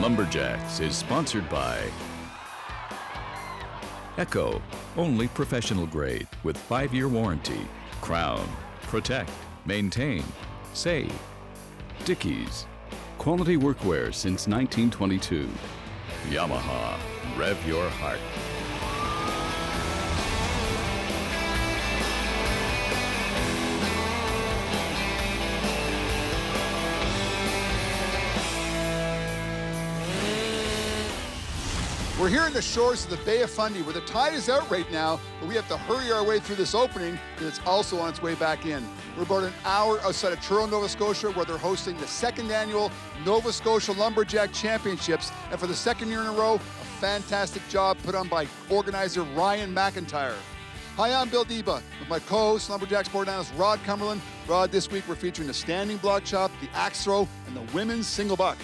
Lumberjacks is sponsored by Echo, only professional grade with 5-year warranty. Crown, protect, maintain, save. Dickies, quality workwear since 1922. Yamaha, rev your heart. We're here in the shores of the Bay of Fundy where the tide is out right now, but we have to hurry our way through this opening because it's also on its way back in. We're about an hour outside of Truro, Nova Scotia, where they're hosting the second annual Nova Scotia Lumberjack Championships. And for the second year in a row, a fantastic job put on by organizer Ryan McIntyre. Hi, I'm Bill Deba with my co-host, Lumberjack Sport Analyst Rod Cumberland. Rod, this week we're featuring the standing block chop, the axe throw, and the women's single buck.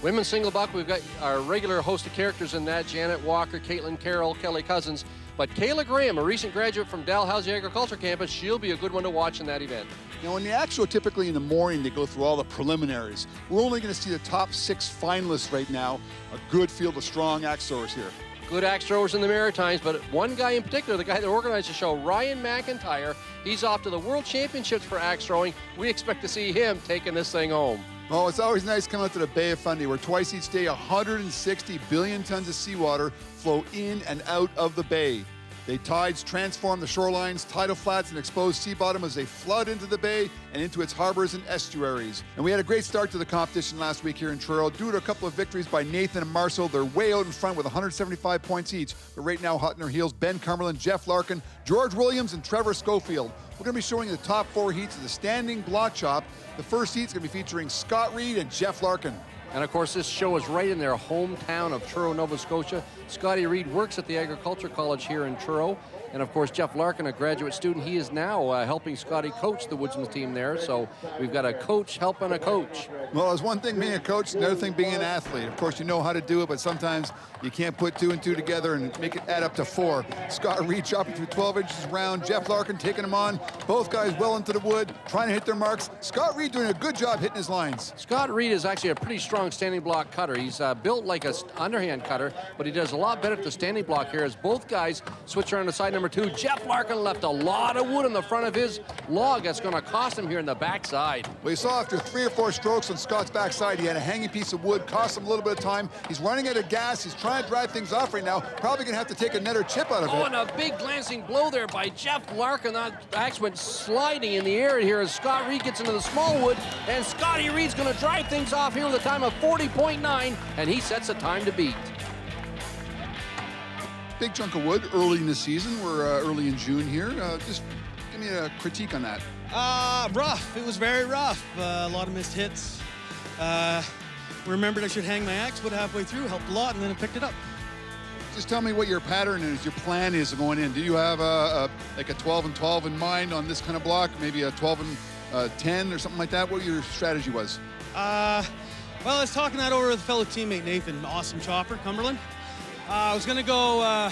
Women's single buck, we've got our regular host of characters in that, Janet Walker, Caitlin Carroll, Kelly Cousins. But Kayla Graham, a recent graduate from Dalhousie Agriculture Campus, she'll be a good one to watch in that event. Now, in the axe throw, typically in the morning, they go through all the preliminaries. We're only going to see the top 6 finalists right now. A good field of strong axe throwers here. Good axe throwers in the Maritimes, but one guy in particular, the guy that organized the show, Ryan McIntyre, he's off to the World Championships for axe throwing. We expect to see him taking this thing home. Oh, it's always nice coming out to the Bay of Fundy, where twice each day 160 billion tons of seawater flow in and out of the bay. The tides transform the shorelines, tidal flats, and exposed sea bottom as they flood into the bay and into its harbors and estuaries. And we had a great start to the competition last week here in Truro. Due to a couple of victories by Nathan and Marcel, they're way out in front with 175 points each. But right now, hot in their heels, Ben Cumberland, Jeff Larkin, George Williams, and Trevor Schofield. We're going to be showing you the top 4 heats of the standing block chop. The first heat's going to be featuring Scott Reed and Jeff Larkin. And of course, this show is right in their hometown of Truro, Nova Scotia. Scotty Reed works at the Agriculture College here in Truro. And of course, Jeff Larkin, a graduate student, he is now helping Scotty coach the Woodsman's team there. So we've got a coach helping a coach. Well, it's one thing being a coach, another thing being an athlete. Of course, you know how to do it, but sometimes you can't put 2 and 2 together and make it add up to 4. Scott Reed chopping through 12 inches around. Jeff Larkin taking him on. Both guys well into the wood, trying to hit their marks. Scott Reed doing a good job hitting his lines. Scott Reed is actually a pretty strong standing block cutter. He's built like a underhand cutter, but he does a lot better at the standing block here as both guys switch around to side number 2. Jeff Larkin left a lot of wood on the front of his log. That's going to cost him here in the backside. Well, you saw after 3 or 4 strokes on Scott's backside, he had a hanging piece of wood, cost him a little bit of time. He's running out of gas. He's trying to drive things off right now. Probably going to have to take another chip out of it. Oh, and a big glancing blow there by Jeff Larkin. That axe went sliding in the air here as Scott Reed gets into the small wood, and Scotty Reed's going to drive things off here with a time of 40.9, and he sets a time to beat. Big chunk of wood early in the season. We're early in June here. Just give me a critique on that. Rough. It was very rough. A lot of missed hits. Remembered I should hang my axe, but halfway through helped a lot, and then I picked it up. Just tell me what your pattern is, your plan is going in. Do you have like a 12 and 12 in mind on this kind of block? Maybe a 12 and 10 or something like that? What your strategy was? Well, I was talking that over with a fellow teammate, Nathan, awesome chopper, Cumberland. I was going to go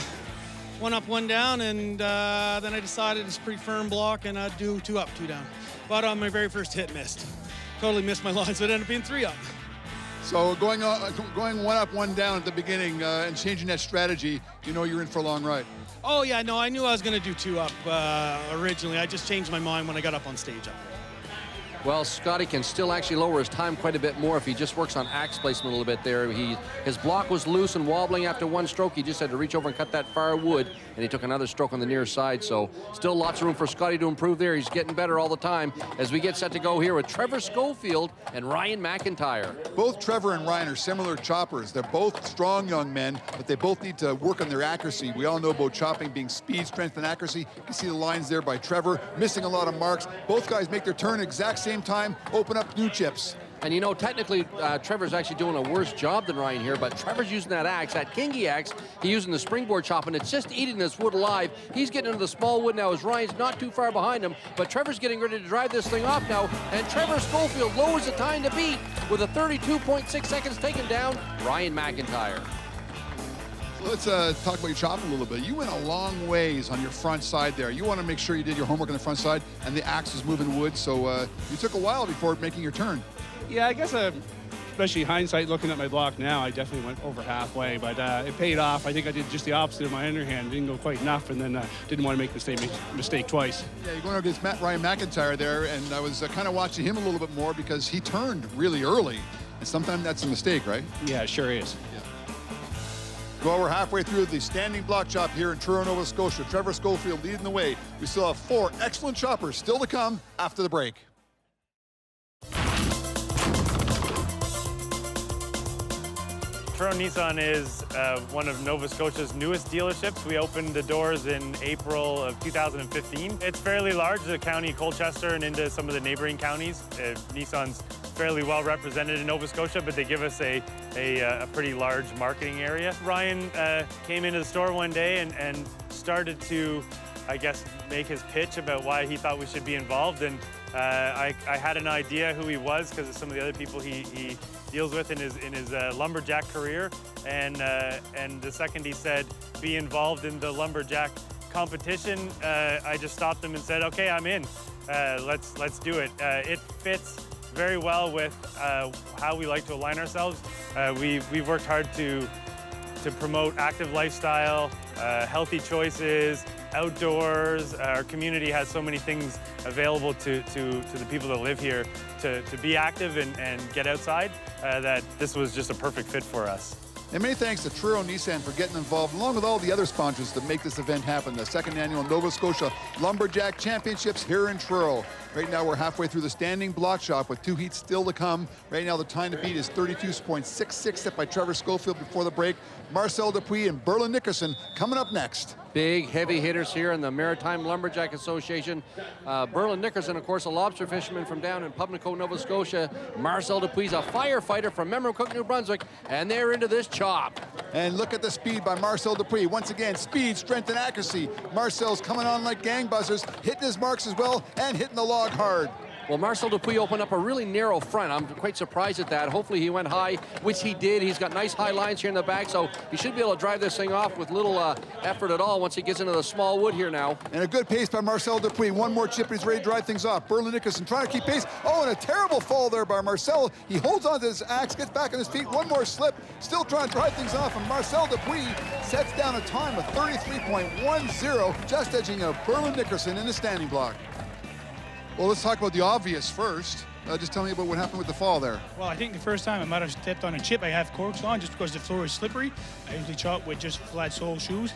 1 up, 1 down, and then I decided it's a pretty firm block, and I'd do 2 up, 2 down. But on my very first hit, missed. Totally missed my line, so it ended up being 3 up. So going 1 up, 1 down at the beginning and changing that strategy, you know you're in for a long ride. Oh, yeah, no, I knew I was going to do 2 up originally. I just changed my mind when I got up on stage up there. Well, Scotty can still actually lower his time quite a bit more if he just works on axe placement a little bit there. His block was loose and wobbling after 1 stroke. He just had to reach over and cut that far wood, and he took another stroke on the near side. So still lots of room for Scotty to improve there. He's getting better all the time as we get set to go here with Trevor Schofield and Ryan McIntyre. Both Trevor and Ryan are similar choppers. They're both strong young men, but they both need to work on their accuracy. We all know about chopping being speed, strength, and accuracy. You can see the lines there by Trevor, missing a lot of marks. Both guys make their turn exact same time, open up new chips. And you know, technically, Trevor's actually doing a worse job than Ryan here, but Trevor's using that axe, that kingy axe. He's using the springboard chop, and it's just eating this wood alive. He's getting into the small wood now as Ryan's not too far behind him, but Trevor's getting ready to drive this thing off now, and Trevor Schofield lowers the time to beat with a 32.6 seconds taken down Ryan McIntyre. Let's talk about your chopping a little bit. You went a long ways on your front side there. You want to make sure you did your homework on the front side, and the axe was moving wood, so you took a while before making your turn. Yeah, I guess especially hindsight looking at my block now, I definitely went over halfway, but it paid off. I think I did just the opposite of my underhand. Didn't go quite enough, and then didn't want to make the mistake twice. Yeah, you're going against Ryan McIntyre there, and I was kind of watching him a little bit more because he turned really early, and sometimes that's a mistake, right? Yeah, it sure is. Well, we're halfway through the standing block chop here in Truro, Nova Scotia. Trevor Schofield leading the way. We still have 4 excellent choppers still to come after the break. Truro Nissan is one of Nova Scotia's newest dealerships. We opened the doors in April of 2015. It's fairly large, the county of Colchester and into some of the neighboring counties. Nissan's fairly well represented in Nova Scotia, but they give us a pretty large marketing area. Ryan came into the store one day and started to, I guess, make his pitch about why he thought we should be involved. And I had an idea who he was because of some of the other people he deals with in his Lumberjack career. And the second he said, be involved in the Lumberjack competition, I just stopped him and said, okay, I'm in. Let's do it. It fits very well with how we like to align ourselves. We've worked hard to promote active lifestyle, healthy choices, outdoors. Our community has so many things available to the people that live here to be active and get outside that this was just a perfect fit for us. And many thanks to Truro Nissan for getting involved, along with all the other sponsors that make this event happen. The 2nd annual Nova Scotia Lumberjack Championships here in Truro. Right now we're halfway through the standing block shop with 2 heats still to come. Right now the time to beat is 32.66 set by Trevor Schofield before the break. Marcel Dupuis and Berlin Nickerson coming up next. Big heavy hitters here in the Maritime Lumberjack Association. Berlin Nickerson, of course, a lobster fisherman from down in Pubnico, Nova Scotia. Marcel Dupuis, a firefighter from Memramcook, New Brunswick, and they're into this chop. And look at the speed by Marcel Dupuis. Once again, speed, strength, and accuracy. Marcel's coming on like gangbusters, hitting his marks as well, and hitting the log hard. Well, Marcel Dupuis opened up a really narrow front. I'm quite surprised at that. Hopefully he went high, which he did. He's got nice high lines here in the back, so he should be able to drive this thing off with little effort at all once he gets into the small wood here now. And a good pace by Marcel Dupuis. One more chip, and he's ready to drive things off. Berlin Nickerson trying to keep pace. Oh, and a terrible fall there by Marcel. He holds on to his axe, gets back on his feet. One more slip, still trying to drive things off, and Marcel Dupuis sets down a time of 33.10, just edging out Berlin Nickerson in the standing block. Well, let's talk about the obvious first. Just tell me about what happened with the fall there. Well, I think the first time I might have stepped on a chip. I have corks on just because the floor is slippery. I usually chop with just flat sole shoes.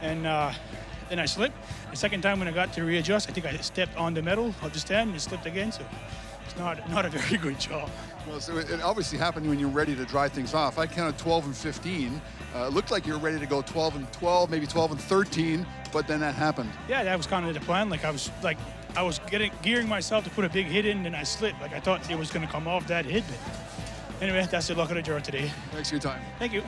And then I slipped. The second time when I got to readjust, I think I stepped on the metal of the stand and it slipped again. So it's not a very good job. Well, so it obviously happened when you were ready to drive things off. I counted 12 and 15. It looked like you were ready to go 12 and 12, maybe 12 and 13, but then that happened. Yeah, that was kind of the plan. I was gearing myself to put a big hit in, and I slipped. I thought it was going to come off that hit. But anyway, that's the luck of the draw today. Thanks for your time. Thank you.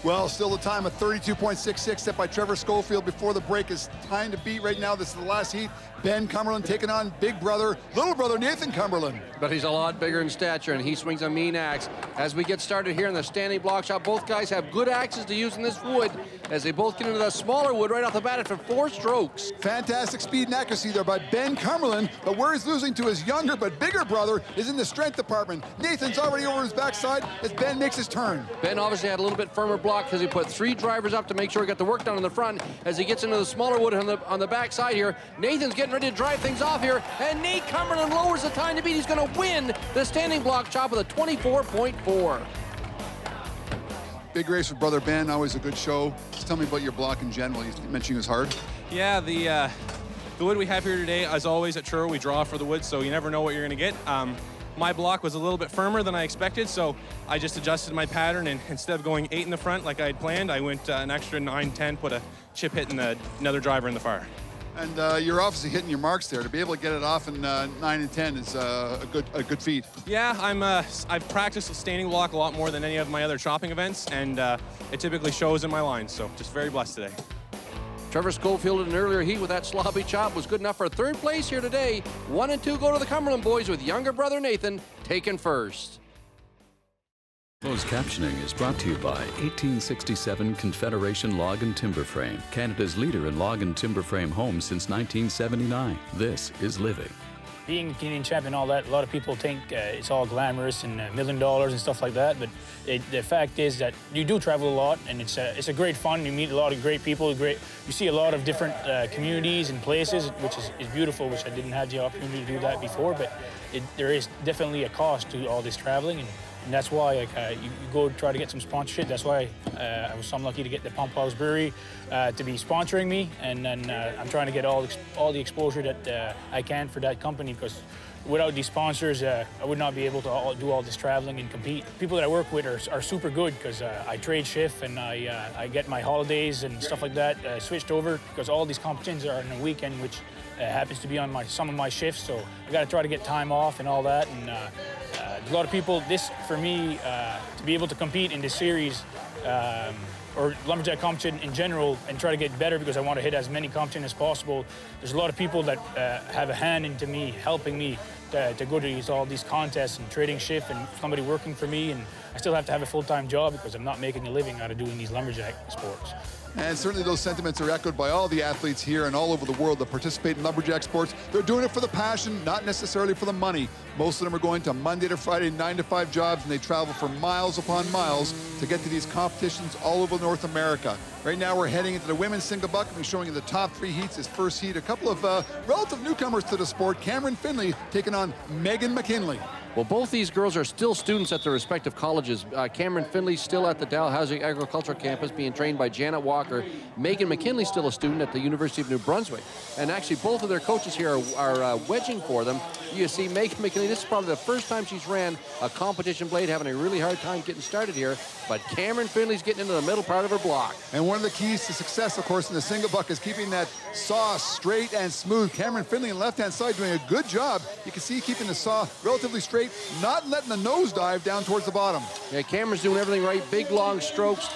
Well, still the time of 32.66 set by Trevor Schofield before the break is time to beat right now. This is the last heat. Ben Cumberland taking on big brother, little brother Nathan Cumberland. But he's a lot bigger in stature, and he swings a mean axe. As we get started here in the standing block shop, both guys have good axes to use in this wood as they both get into the smaller wood right off the bat after 4 strokes. Fantastic speed and accuracy there by Ben Cumberland, but where he's losing to his younger but bigger brother is in the strength department. Nathan's already over his backside as Ben makes his turn. Ben obviously had a little bit firmer block because he put 3 drivers up to make sure he got the work done in the front. As he gets into the smaller wood on the backside here, Nathan's getting ready to drive things off here, and Nate Cumberland lowers the time to beat. He's going to win the standing block chop with a 24.4. Big race with brother Ben, always a good show. Just tell me about your block in general. You mentioned it was hard. Yeah, the wood we have here today, as always at Truro, we draw for the wood, so you never know what you're going to get. My block was a little bit firmer than I expected, so I just adjusted my pattern, and instead of going 8 in the front like I had planned, I went an extra 9, 10, put a chip hit in another driver in the fire. And you're obviously hitting your marks there. To be able to get it off in 9 and 10 is a good feat. Yeah, I've practiced the standing block a lot more than any of my other chopping events, and it typically shows in my lines, so just very blessed today. Trevor Schofield in an earlier heat with that sloppy chop was good enough for 3rd place here today. 1 and 2 go to the Cumberland boys with younger brother Nathan taking first. Closed captioning is brought to you by 1867 Confederation Log and Timber Frame, Canada's leader in log and timber frame homes since 1979. This is living. being a Canadian champion and all that, a lot of people think it's all glamorous and $1 million and stuff like that. But the fact is that you do travel a lot, and it's a great fun. You meet a lot of great people. You see a lot of different communities and places, which is beautiful, which I didn't have the opportunity to do that before. But there is definitely a cost to all this traveling. And that's why you go try to get some sponsorship. That's why I was so lucky to get the Pump House Brewery to be sponsoring me. And then I'm trying to get all the exposure that I can for that company, because without these sponsors, I would not be able to do all this traveling and compete. People that I work with are super good, because I trade shift and I get my holidays and stuff like that switched over, because all these competitions are on a weekend, which happens to be on some of my shifts. So I got to try to get time off and all that. And a lot of people, for me, to be able to compete in this series, or Lumberjack competition in general, and try to get better, because I want to hit as many competitions as possible. There's a lot of people that have a hand into me, helping me to go to all these contests and trading shift, and somebody working for me, and I still have to have a full-time job because I'm not making a living out of doing these Lumberjack sports. And certainly those sentiments are echoed by all the athletes here and all over the world that participate in Lumberjack sports. They're doing it for the passion, not necessarily for the money. Most of them are going to Monday to Friday, 9-to-5 jobs, and they travel for miles upon miles to get to these competitions all over North America. Right now we're heading into the women's single buck, and we're showing you the top 3 heats. This first heat, a couple of relative newcomers to the sport. Cameron Finley taking on Megan McKinley. Well, both these girls are still students at their respective colleges. Cameron Finley's still at the Dalhousie Agricultural Campus being trained by Janet Walker. Megan McKinley's still a student at the University of New Brunswick. And actually, both of their coaches here are wedging for them. You see Megan McKinley, this is probably the first time she's ran a competition blade, having a really hard time getting started here. But Cameron Finley's getting into the middle part of her block. And one of the keys to success, of course, in the single buck is keeping that saw straight and smooth. Cameron Finley on the left-hand side doing a good job. You can see keeping the saw relatively straight, not letting the nose dive down towards the bottom. Yeah, Cameron's doing everything right. Big, long strokes.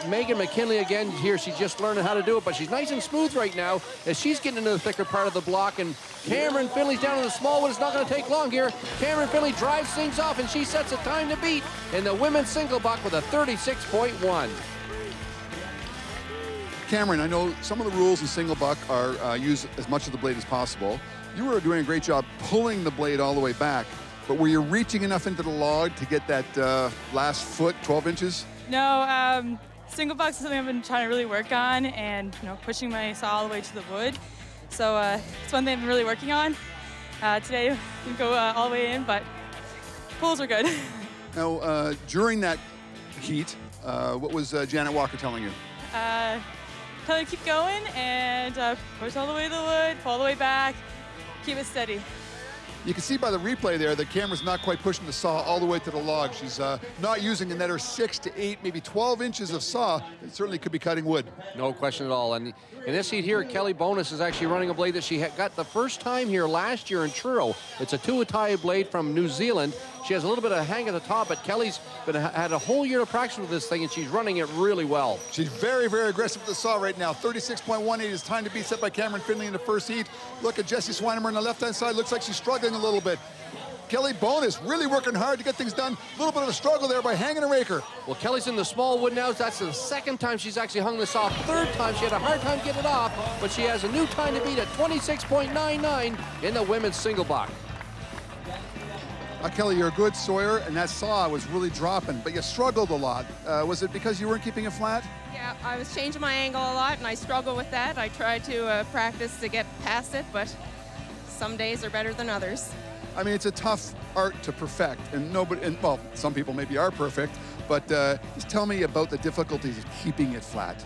Megan McKinley, again, here, she's just learning how to do it, but she's nice and smooth right now as she's getting into the thicker part of the block, and Cameron Finley's down in the small one. It's not going to take long here. Cameron Finley drives things off, and she sets a time to beat in the women's single buck with a 36.1. Cameron, I know some of the rules in single buck are use as much of the blade as possible. You were doing a great job pulling the blade all the way back, but were you reaching enough into the log to get that last foot, 12 inches? No, single bucks is something I've been trying to really work on, and pushing my saw all the way to the wood. So it's one thing I've been really working on. Today I didn't go all the way in, but pulls are good. Now, during that heat, what was Janet Walker telling you? Tell her to keep going and push all the way to the wood, pull all the way back, keep it steady. You can see by the replay there that Cameron's not quite pushing the saw all the way to the log. She's not using another 6 to 8, maybe 12 inches of saw. It certainly could be cutting wood. No question at all. And in this heat here, Kelly Bonus is actually running a blade that she got the first time here last year in Truro. It's a Tuatai blade from New Zealand. She has a little bit of hang at the top, but Kelly's had a whole year of practice with this thing, and she's running it really well. She's very, very aggressive with the saw right now. 36.18 is time to be set by Cameron Finley in the first heat. Look at Jessie Swinemer on the left-hand side. Looks like she's struggling a little bit. Kelly Bonus really working hard to get things done. A little bit of a struggle there by hanging a raker. Well, Kelly's in the small wood now. That's the second time she's actually hung this off. Third time she had a hard time getting it off, but she has a new time to beat at 26.99 in the women's single buck. Kelly, you're a good sawyer, and that saw was really dropping, but you struggled a lot. Was it because you weren't keeping it flat? Yeah, I was changing my angle a lot, and I struggle with that. I tried to practice to get past it, but some days are better than others. I mean, it's a tough art to perfect, and well, some people maybe are perfect, but just tell me about the difficulties of keeping it flat.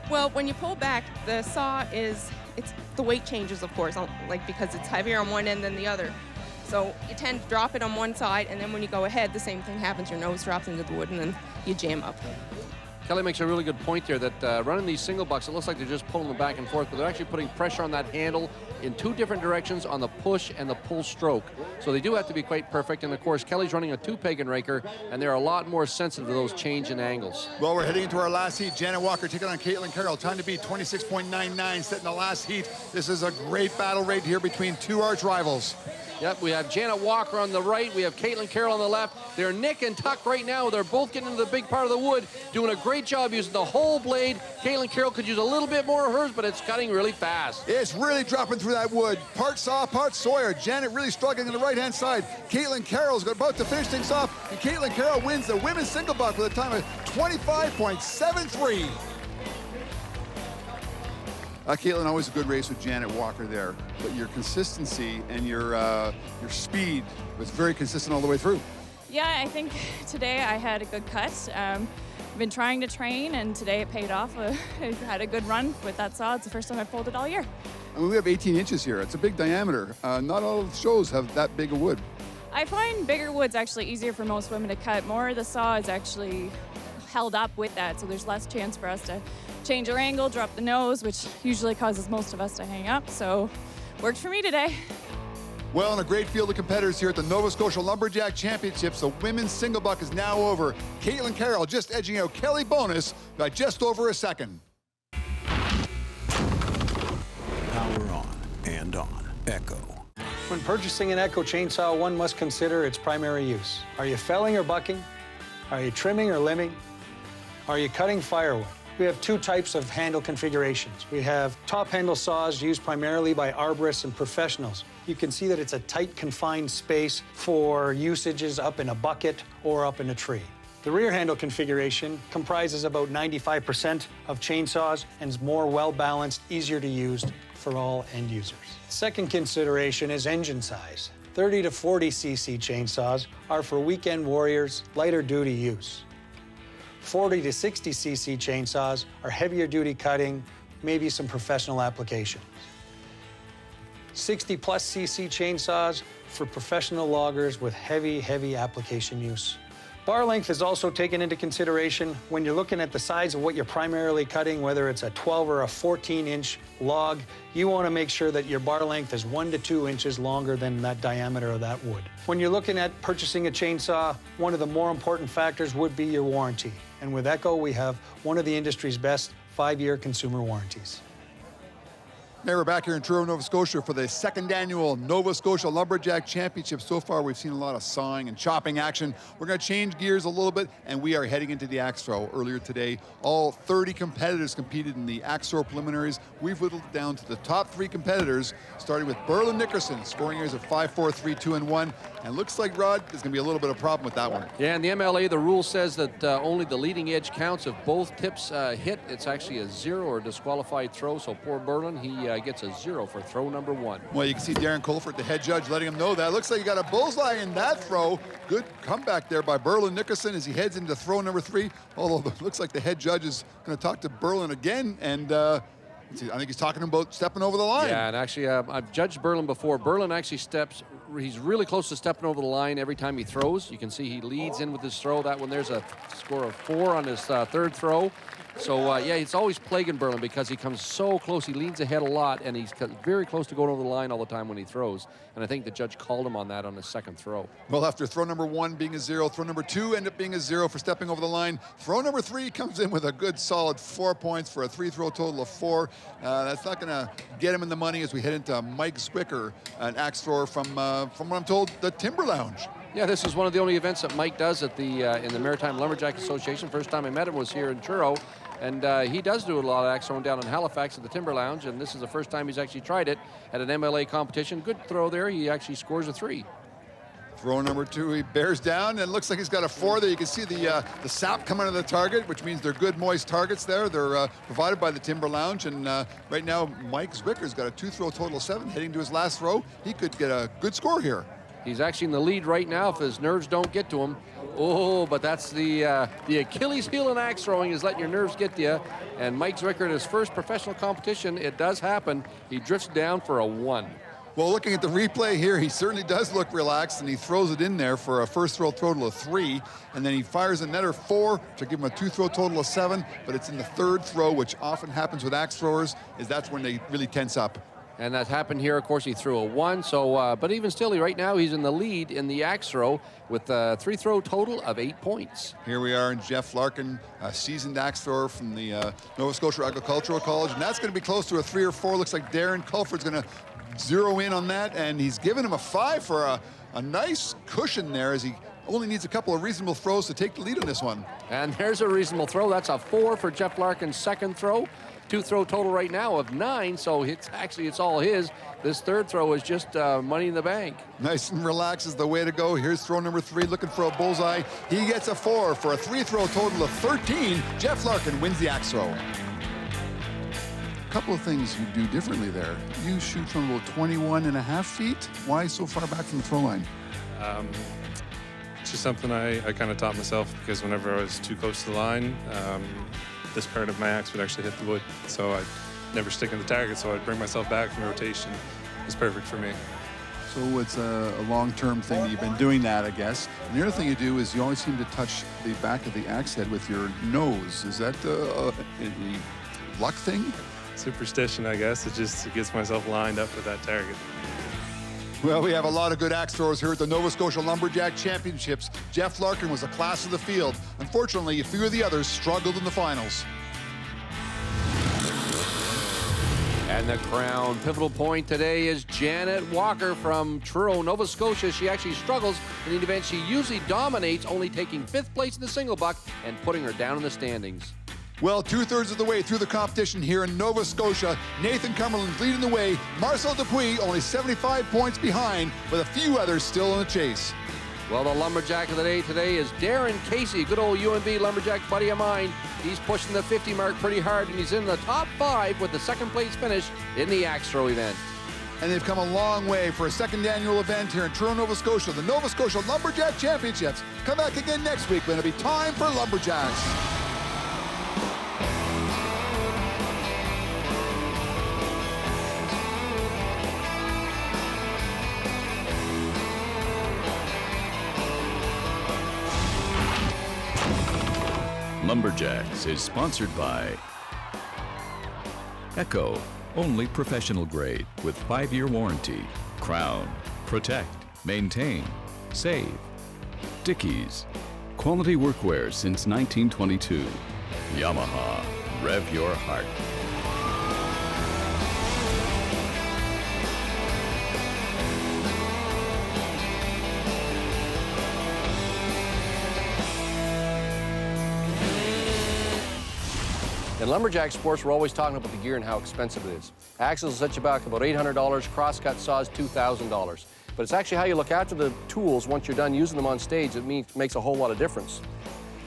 Well, when you pull back, the saw the weight changes, of course, because it's heavier on one end than the other. So you tend to drop it on one side, and then when you go ahead, the same thing happens. Your nose drops into the wood, and then you jam up. Kelly makes a really good point there that running these single bucks, it looks like they're just pulling them back and forth, but they're actually putting pressure on that handle in 2 different directions on the push and the pull stroke. So they do have to be quite perfect. And of course, Kelly's running a 2-pagan raker, and they're a lot more sensitive to those change in angles. Well, we're heading into our last heat. Janet Walker taking on Caitlin Carroll. Time to beat 26.99, set in the last heat. This is a great battle right here between 2 arch rivals. Yep, we have Janet Walker on the right. We have Caitlin Carroll on the left. They're nick and tuck right now. They're both getting into the big part of the wood, doing a great job using the whole blade. Caitlin Carroll could use a little bit more of hers, but it's cutting really fast. It's really dropping through that wood. Part saw, part Sawyer. Janet really struggling on the right-hand side. Caitlin Carroll's about to finish things off, and Caitlin Carroll wins the women's single buck with a time of 25.73. Caitlin, always a good race with Janet Walker there, but your consistency and your speed was very consistent all the way through. Yeah, I think today I had a good cut. I've been trying to train, and today it paid off. I had a good run with that saw. It's the first time I pulled it all year. I mean, we have 18 inches here. It's a big diameter. Not all of the shows have that big a wood. I find bigger wood's actually easier for most women to cut. More of the saw is actually held up with that, so there's less chance for us to change our angle, drop the nose, which usually causes most of us to hang up. So worked for me today. Well, in a great field of competitors here at the Nova Scotia Lumberjack Championships, the women's single buck is now over. Caitlin Carroll just edging out Kelly Bonus by just over a second. Power on and on. Echo. When purchasing an Echo chainsaw, one must consider its primary use. Are you felling or bucking? Are you trimming or limbing? Are you cutting firewood? We have two types of handle configurations. We have top handle saws used primarily by arborists and professionals. You can see that it's a tight, confined space for usages up in a bucket or up in a tree. The rear handle configuration comprises about 95% of chainsaws and is more well-balanced, easier to use for all end users. Second consideration is engine size. 30 to 40 cc chainsaws are for weekend warriors, lighter duty use. 40 to 60 cc chainsaws are heavier duty cutting, maybe some professional applications. 60 plus cc chainsaws for professional loggers with heavy application use. Bar length is also taken into consideration when you're looking at the size of what you're primarily cutting, whether it's a 12 or a 14-inch log. You want to make sure that your bar length is 1 to 2 inches longer than that diameter of that wood. When you're looking at purchasing a chainsaw, one of the more important factors would be your warranty. And with Echo, we have one of the industry's best 5-year consumer warranties. Hey, we're back here in Truro, Nova Scotia for the second annual Nova Scotia Lumberjack Championship. So far, we've seen a lot of sawing and chopping action. We're going to change gears a little bit, and we are heading into the axe throw. Earlier today, all 30 competitors competed in the axe throw preliminaries. We've whittled it down to the top 3 competitors, starting with Berlin Nickerson, scoring years of 5-4, 3-2, and 1. And looks like, Rod, there's going to be a little bit of problem with that one. Yeah, in the MLA, the rule says that only the leading edge counts. If both tips hit, it's actually a 0 or disqualified throw. So poor Berlin, he gets a 0 for throw number 1. Well, you can see Darren Colford, the head judge, letting him know that. Looks like he got a bullseye in that throw. Good comeback there by Berlin Nickerson as he heads into throw number 3. Although it looks like the head judge is going to talk to Berlin again, and I think he's talking about stepping over the line. Yeah, and actually, I've judged Berlin before. Berlin actually he's really close to stepping over the line every time he throws. You can see he leads in with his throw. That one, there's a score of 4 on his third throw. So, yeah, it's always plaguing Berlin because he comes so close. He leans ahead a lot, and he's very close to going over the line all the time when he throws. And I think the judge called him on that on his second throw. Well, after throw number 1 being a 0, throw number 2 ended up being a 0 for stepping over the line. Throw number 3 comes in with a good solid 4 points for a 3-throw total of 4. That's not going to get him in the money as we head into Mike Zwicker, an axe thrower from what I'm told, the Timber Lounge. Yeah, this is one of the only events that Mike does at the in the Maritime Lumberjack Association. First time I met him was here in Truro. And he does do a lot of axe throwing down in Halifax at the Timber Lounge, and this is the first time he's actually tried it at an MLA competition. Good throw there. He actually scores a 3. Throw number 2, he bears down, and looks like he's got a 4 there. You can see the sap coming out of the target, which means they're good, moist targets there. They're provided by the Timber Lounge, and right now, Mike Zwicker's got a 2-throw total of 7, heading to his last throw. He could get a good score here. He's actually in the lead right now if his nerves don't get to him. Oh, but that's the Achilles heel in axe throwing is letting your nerves get to you. And Mike Zwicker in his first professional competition, it does happen. He drifts down for a 1. Well, looking at the replay here, he certainly does look relaxed, and he throws it in there for a first throw total of 3, and then he fires another 4 to give him a 2-throw total of 7, but it's in the third throw, which often happens with axe throwers, is that's when they really tense up. And that happened here. Of course, he threw a 1. So, but even still, right now he's in the lead in the axe throw with a 3-throw total of 8 points. Here we are in Jeff Larkin, a seasoned axe thrower from the Nova Scotia Agricultural College, and that's going to be close to a 3 or 4. Looks like Darren Culford's going to zero in on that, and he's given him a 5 for a nice cushion there, as he only needs a couple of reasonable throws to take the lead on this one. And there's a reasonable throw. That's a 4 for Jeff Larkin's second throw. 2-throw total right now of 9, so it's all his. This third throw is just money in the bank. Nice and relaxed is the way to go. Here's throw number 3, looking for a bullseye. He gets a 4 for a 3-throw total of 13. Jeff Larkin wins the axe throw. A couple of things you do differently there. You shoot from about 21.5 feet. Why so far back from the throw line? It's just something I kind of taught myself, because whenever I was too close to the line, this part of my axe would actually hit the wood. So I'd never stick in the target, so I'd bring myself back from rotation. It's perfect for me. So it's a long-term thing that you've been doing that, I guess. And the other thing you do is you always seem to touch the back of the axe head with your nose. Is that a luck thing? Superstition, I guess. It gets myself lined up with that target. Well, we have a lot of good axe throwers here at the Nova Scotia Lumberjack Championships. Jeff Larkin was a class of the field. Unfortunately, a few of the others struggled in the finals. And the crown pivotal point today is Janet Walker from Truro, Nova Scotia. She actually struggles in the event. She usually dominates, only taking 5th place in the single buck and putting her down in the standings. Well, 2/3 of the way through the competition here in Nova Scotia, Nathan Cumberland's leading the way. Marcel Dupuis only 75 points behind, with a few others still in the chase. Well, the lumberjack of the day today is Darren Casey, good old UNB lumberjack buddy of mine. He's pushing the 50 mark pretty hard, and he's in the top 5 with the 2nd place finish in the axe throw event. And they've come a long way for a 2nd annual event here in Truro, Nova Scotia, the Nova Scotia Lumberjack Championships. Come back again next week when it'll be time for Lumberjacks. Lumberjacks is sponsored by Echo, only professional grade with 5-year warranty. Crown, protect, maintain, save. Dickies, quality workwear since 1922. Yamaha, rev your heart. In lumberjack sports, we're always talking about the gear and how expensive it is. Axles will set you back about $800, crosscut saws $2,000. But it's actually how you look after the tools once you're done using them on stage that makes a whole lot of difference.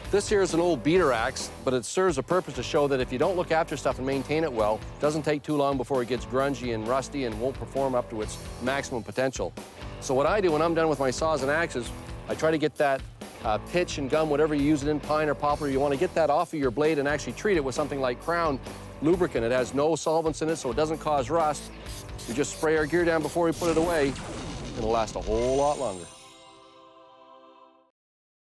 This here is an old beater axe, but it serves a purpose to show that if you don't look after stuff and maintain it well, it doesn't take too long before it gets grungy and rusty and won't perform up to its maximum potential. So what I do when I'm done with my saws and axes, I try to get that pitch and gum, whatever you use it in, pine or poplar, you want to get that off of your blade and actually treat it with something like Crown lubricant. It has no solvents in it, so it doesn't cause rust. We just spray our gear down before we put it away. It'll last a whole lot longer.